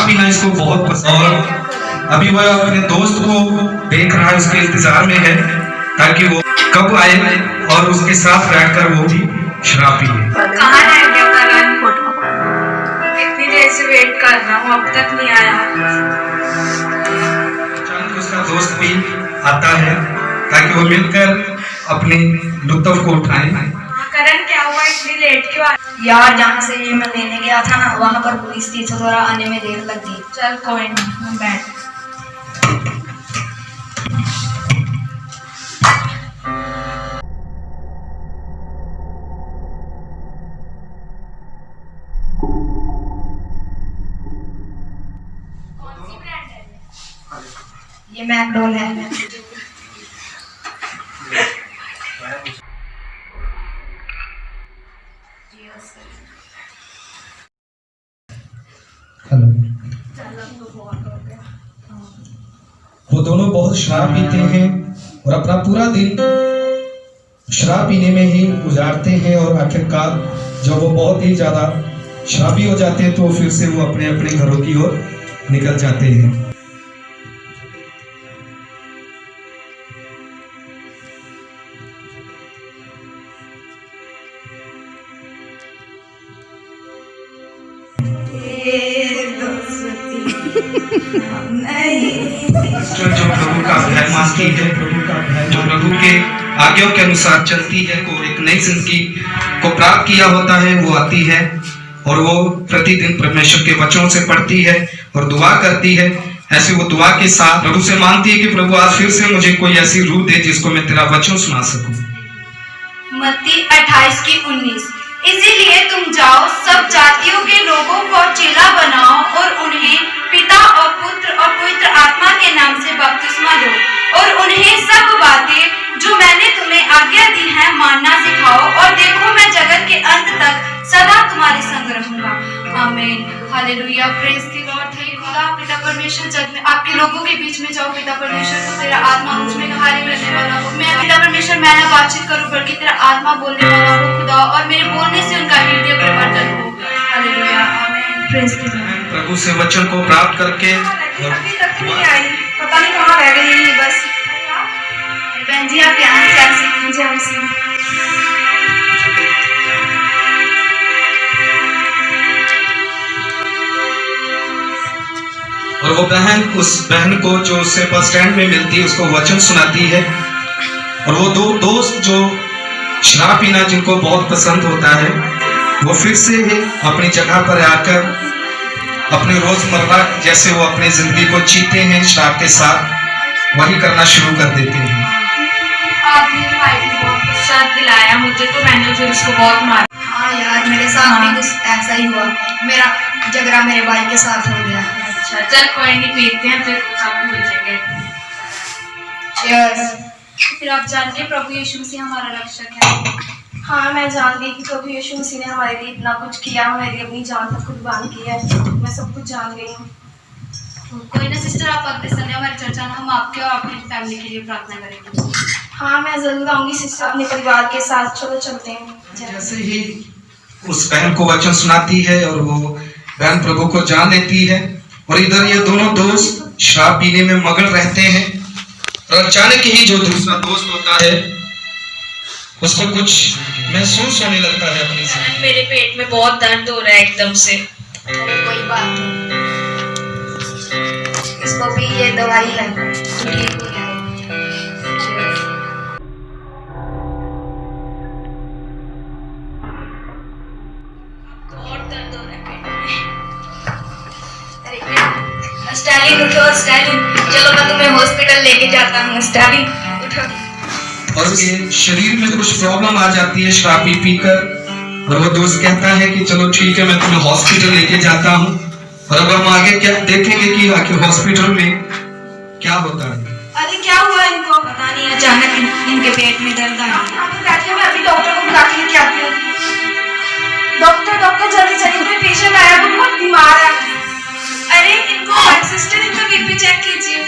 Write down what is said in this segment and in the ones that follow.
शराब पीना इसको बहुत पसंद, और अभी वह अपने दोस्त को देख रहा है, उसके इंतजार में है ताकि वो कब आए और उसके साथ बैठकर वो भी शराब पी ले। कहाँ रह गया करण? इतनी देर से वेट कर रहा हूँ, अब तक नहीं आया। अचानक उसका दोस्त भी आता है ताकि वो मिलकर अपने लुत्फ को उठाएं। करण क्या हुआ, इतनी लेट क्यों आया? यार जहाँ से ये मैं लेने गया था ना, वहाँ पर पुलिस थी तो थोड़ा आने में देर लग गई। चल कोई नहीं, बैठ। कौन सी ब्रांड है? ये मैकडोल है। हेलो। वो दोनों बहुत शराब पीते हैं और अपना पूरा दिन शराब पीने में ही गुजारते हैं, और आखिरकार जब वो बहुत ही ज्यादा शराबी हो जाते हैं तो फिर से वो अपने अपने घरों की ओर निकल जाते हैं। जो प्रभु का भय मानती है, जो प्रभु के आज्ञाओं के अनुसार चलती है, को एक नई जिंदगी को प्राप्त किया होता है, वो आती है और वो प्रतिदिन परमेश्वर के वचनों से पढ़ती है और दुआ करती है। ऐसे वो दुआ के साथ प्रभु से मांगती है कि प्रभु आज फिर से मुझे कोई ऐसी रूह दे जिसको मैं तेरा वचन सुना सकूं। मत्ती 28:19। इसीलिए तुम जाओ, सब जातियों के लोगों को चेला बनाओ और उन्हें पिता और पुत्र और पवित्र आत्मा के नाम से बपतिस्मा दो, और उन्हें सब बातें जो मैंने तुम्हें आज्ञा दी है मानना सिखाओ, और देखो मैं जगत के अंत तक सदा तुम्हारे संग रहूंगा। आमीन। हालेलुया। Praise the lord. हे खुदा पिता परमेश्वर, जग में आपके लोगों के बीच में जाओ पिता परमेश्वर, तो तेरा आत्मा मुझ में कार्य करने वाला हो। मैं पिता परमेश्वर, मैं ना बातचीत करूं बल्कि तेरा आत्मा बोलने वाला हो खुदा, और मेरे बोलने से उनका हृदय परिवर्तन हो। हालेलुया। आमीन। Praise the Lord. प्रभु से वचन को प्राप्त करके अभी तक नहीं आई, पता नहीं कहाँ रह गई है। बस बहन जी आप यहाँ से हमसे और वो बहन उस बहन को जो उससे बस स्टैंड में मिलती है उसको वचन सुनाती है, और वो दो दोस्त जो शराब पीना जिनको बहुत पसंद होता है, वो फिर से अपनी जगह पर आकर अपने रोजमर्रा जैसे वो अपनी जिंदगी को जीते हैं शराब के साथ, वही करना शुरू कर देते हैं। आपने भाई को बहुत शर्त दिलाया मुझे, तो मैंने फिर उसको बहुत मारा। हाँ यार मेरे साथ भी कुछ ऐसा ही हुआ, मेरा झगड़ा मेरे भाई के साथ हो गया। अच्छा चल कोई नहीं, पीते हैं फिर सब भूल जाएंगे। Cheers। फिर आप जानते हैं प्रभु यीशु मसीह हमारा रक्षक है। हाँ मैं जानती कि प्रभु यीशु मसीह ने हमारे लिए इतना कुछ किया, मेरी अपनी जान तक कुर्बान की है, मैं सब कुछ जान गई हूँ। कोई ना सिस्टर, आप अगले संडे हमारे चर्च आना, हम आपके और आपकी फैमिली के लिए प्रार्थना करेंगे। हाँ मैं जरूर आऊंगी सिस्टर, अपने परिवार के साथ। चलो चलते हैं। जैसे ही उस बहन को वचन सुनाती है और वो बहन प्रभु को जान लेती है, और इधर ये दोनों दोस्त शराब पीने में मगन रहते हैं, और अचानक ही जो दूसरा दोस्त होता है उसको कुछ महसूस होने लगता है अपनी जिंदगी। मेरे पेट में बहुत दर्द हो रहा है एकदम से। कोई बात नहीं, इसको भी ये दवाई है, ठीक हो जाएगा। बहुत दर्द हो रहा है पेट में। स्टालिन उठो, स्टालिन चलो मैं तुम्हें हॉस्पिटल लेके जाता हूँ। स्टालिन उठो। और उसके शरीर में कुछ प्रॉब्लम आ जाती है शराब पी पीकर, और वो दोस्त कहता है कि चलो ठीक है मैं तुम्हें हॉस्पिटल लेके जाता हूँ। और अब हम आगे क्या देखेंगे कि आखिर हॉस्पिटल में क्या होता है। अरे क्या हुआ इनको? पता नहीं अचानक इनके पेट में दर्द आ गया। आप बैठे, मैं अभी डॉक्टर को बुला के लेके आती हूँ। डॉक्टर जल्दी चलिए, कोई पेशेंट आया, वो बहुत बीमार है। अरे इनको सिस्टर, इनका बीपी चेक कीजिए।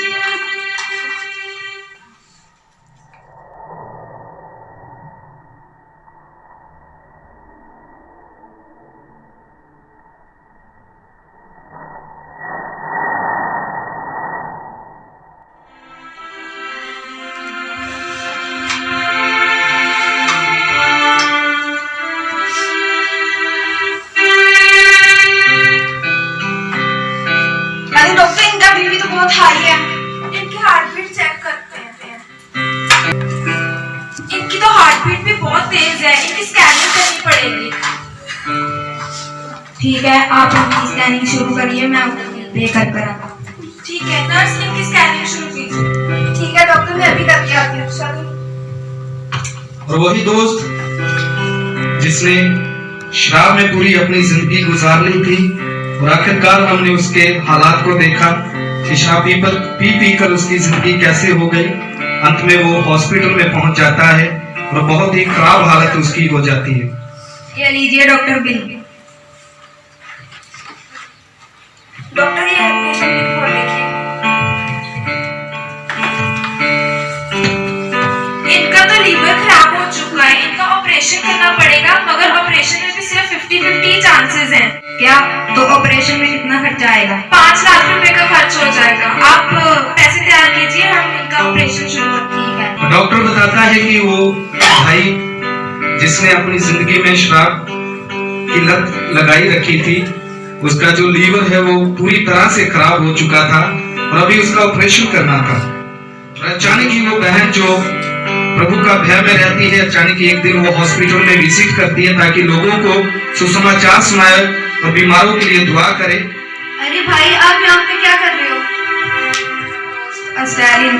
हार्ट बीट भी बहुत तेज है, इनकी स्कैनिंग करनी पड़ेगी। ठीक है, आप इनकी स्कैनिंग शुरू करिए, मैं पे कर कराऊंगा। ठीक है नर्स, इनकी स्कैनिंग शुरू कीजिए। ठीक है डॉक्टर, मैं अभी करके आती हूँ। चलिए। और वही दोस्त जिसने शराब में पूरी अपनी जिंदगी गुजार ली थी और आखिरकार हमने उसके हालात को देखा कि शराब पी कर उसकी जिंदगी कैसे हो गई। अंत में वो हॉस्पिटल में पहुंच जाता है और बहुत ही खराब हालत उसकी हो जाती है। ये लीजिए डॉक्टर बिल। डॉक्टर ये पेशेंट की रिपोर्ट देखिए। इनका तो लीवर खराब हो चुका है, इनका ऑपरेशन करना पड़ेगा, मगर ऑपरेशन में भी सिर्फ 50-50 चांसेस हैं। क्या? तो ऑपरेशन में कितना खर्चा आएगा? 5 लाख रुपए का खर्च हो जाएगा। आप पैसे तैयार कीजिए, हम इनका ऑपरेशन शुरू करते हैं। ठीक है। डॉक्टर बताता है कि वो भाई जिसने अपनी जिंदगी में शराब की लत लगाई रखी थी, उसका जो लीवर है वो पूरी तरह से खराब हो चुका था और अभी उसका ऑपरेशन करना था। और अचानक ही वो बहन जो प्रभु का भय में रहती है, अचानक ही एक दिन वो हॉस्पिटल में विजिट करती है ताकि लोगों को सुसमाचार सुनाए और बीमारों के लिए दुआ करे। अरे भाई, आप यहाँ पे क्या कर रहे हो? स्टालिन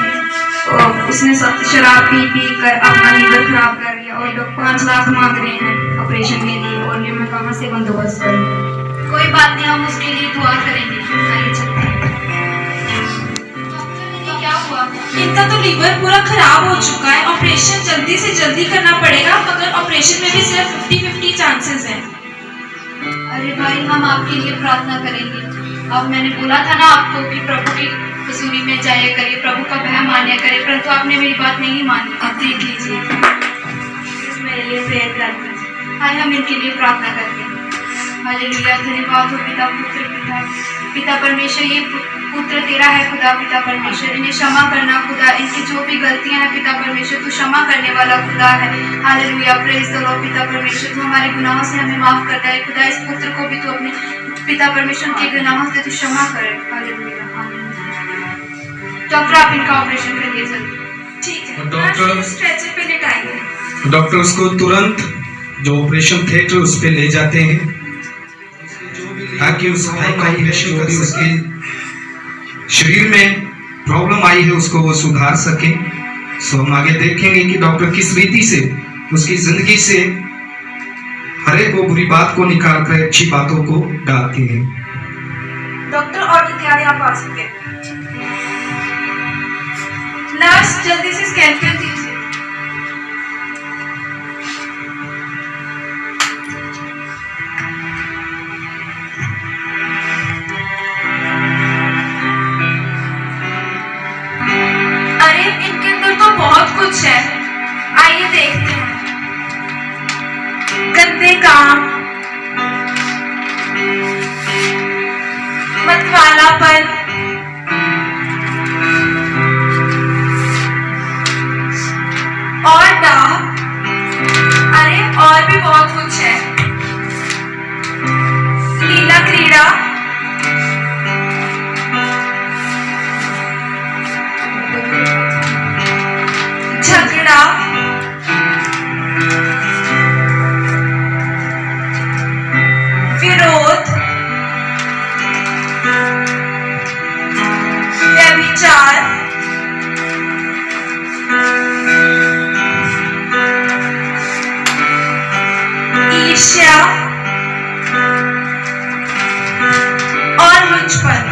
उसने शराब पी कर अपना लीवर खराब कर लिया और लोग 5 लाख मांग रहे हैं ऑपरेशन के लिए, और ये मैं कहाँ से बंदोबस्त करूँ? कोई बात नहीं, हम उसके लिए दुआ करेंगे। आइए चलते हैं। डॉक्टर, क्या हुआ? इनका तो लीवर पूरा खराब हो चुका है, ऑपरेशन जल्दी से जल्दी करना पड़ेगा, मगर ऑपरेशन में भी सिर्फ 50-50 चांसेस हैं। अरे भाई, हम आपके लिए प्रार्थना करेंगे। अब मैंने बोला था ना आपको कि प्रभु की हुजूरी में जाया करिए, प्रभु का भय मान्या करिए, परंतु आपने मेरी बात नहीं मानी। अब देख लीजिए, मेरे लिए प्रेयर कर दीजिए। आइए हम इनके लिए प्रार्थना करते हैं। हालेलुया, धन्यवाद हो पिता, पुत्र, पिता परमेश्वर, ये पुत्र तेरा है खुदा, पिता परमेश्वर, इन्हें क्षमा करना खुदा, इनकी जो भी गलतियां हैं पिता परमेश्वर, तू क्षमा करने वाला खुदा है। हालेलुया, प्रेज द लॉर्ड पिता परमेश्वर, तू हमारे गुनाहों से हमें माफ करता है खुदा, इस पुत्र को भी तू अपने पिता परमेश्वर के गुनाहों से तू क्षमा कर। हालेलुया, आमीन। डॉक्टर, आप इनका ऑपरेशन करिए जल्दी। ठीक है, डॉक्टर स्ट्रेचर पे लेटाइए। डॉक्टर उसको तुरंत जो ऑपरेशन थिएटर उस पे ले जाते हैं ताकि उस भाई का ऑपरेशन कर उसके शरीर में प्रॉब्लम आई है उसको वो सुधार सके। सो हम आगे देखेंगे कि डॉक्टर किस रीति से उसकी जिंदगी से हर एक वो बुरी बात को निकाल कर अच्छी बातों को डालते हैं। डॉक्टर और क्या आप आ सकते हैं? नर्स, जल्दी से स्कैन कर दीजिए। अरे इनके अंदर तो बहुत कुछ है, आइए देखते हैं। गंदे काम, मतवालापन, और डाह, अरे और भी बहुत कुछ है। लीला क्रीड़ा, झगड़ा, विरोध, व्यभिचार, ईर्ष्या और लुचपन।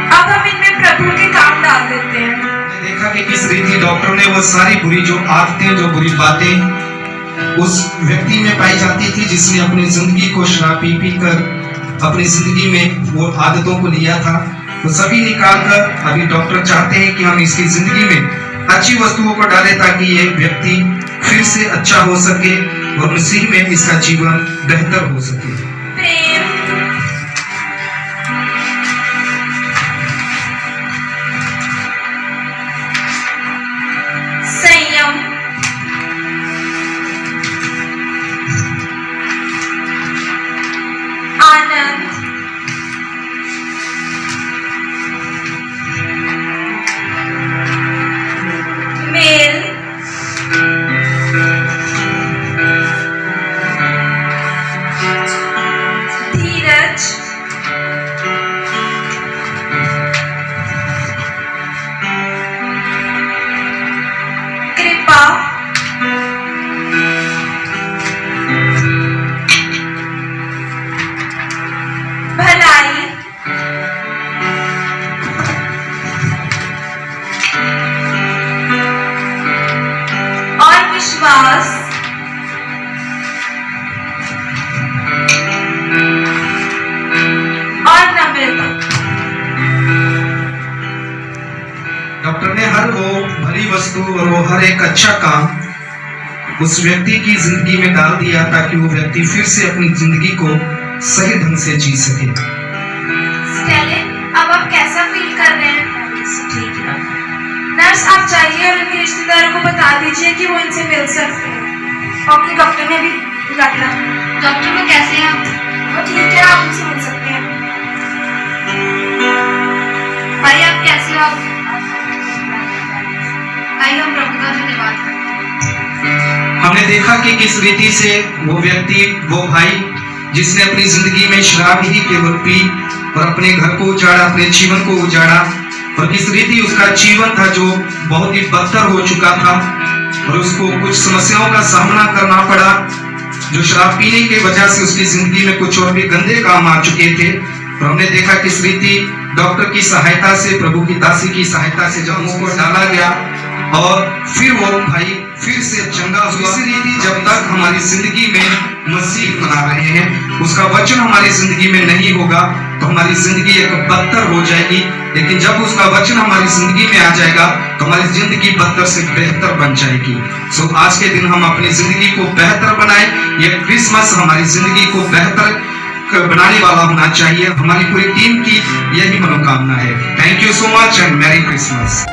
अब हम इनमें प्रभु के काम डाल देते हैं। देखा कि किस रीति डॉक्टर ने वो सारी बुरी जो आदतें, जो बुरी बातें उस व्यक्ति में पाई जाती थी जिसने अपनी जिंदगी को शराब पी कर अपनी जिंदगी में वो आदतों को लिया था, तो सभी निकाल कर अभी डॉक्टर चाहते हैं कि हम इसकी जिंदगी में अच्छी वस्तुओं को डालें ताकि ये व्यक्ति फिर से अच्छा हो सके और मसीह में इसका जीवन बेहतर हो सके। प्रेम, संयम, आनंद, दास, और नम्रता। डॉक्टर ने हर वो भली वस्तु और वो हर एक अच्छा काम उस व्यक्ति की जिंदगी में डाल दिया ताकि वो व्यक्ति फिर से अपनी जिंदगी को सही ढंग से जी सके। स्टेले, अब आप कैसा फील कर रहे हैं? ठीक है नर्स, आप जाइए और इनके रिश्तेदारों को बता दीजिए कि वो इनसे मिल सकते हैं। ओके, डॉक्टर ने भी बुला लिया। डॉक्टर वो कैसे हैं आप? वो ठीक है, आप उनसे मिल सकते हैं। भाई आप कैसे हो? आइए हम प्रभु का धन्यवाद करते हैं। हमने देखा कि किस रीति से वो व्यक्ति, वो भाई जिसने अपनी जिंदगी में शराब ही केवल पी और अपने घर को उजाड़ा, अपने जीवन को उजाड़ा, और किस रीति उसका जीवन था जो बहुत ही बदतर हो चुका था और उसको कुछ समस्याओं का सामना करना पड़ा जो शराब पीने की वजह से उसकी जिंदगी में कुछ और भी गंदे काम आ चुके थे। और हमने देखा किस रीति डॉक्टर की सहायता से, प्रभु की दासी की सहायता से जब उसको डाला गया और फिर वो भाई फिर से चंगा हुआ। इसी रीति जब तक हमारी जिंदगी में मसीह बना रहे हैं, उसका वचन हमारी जिंदगी में नहीं होगा तो हमारी जिंदगी एक बदतर हो जाएगी। लेकिन जब उसका वचन हमारी जिंदगी में आ जाएगा तो हमारी जिंदगी बदतर से बेहतर बन जाएगी। सो आज के दिन हम अपनी जिंदगी को बेहतर बनाएं। ये क्रिसमस हमारी जिंदगी को बेहतर बनाने वाला होना चाहिए। हमारी पूरी टीम की यही मनोकामना है। Thank you so much and merry Christmas.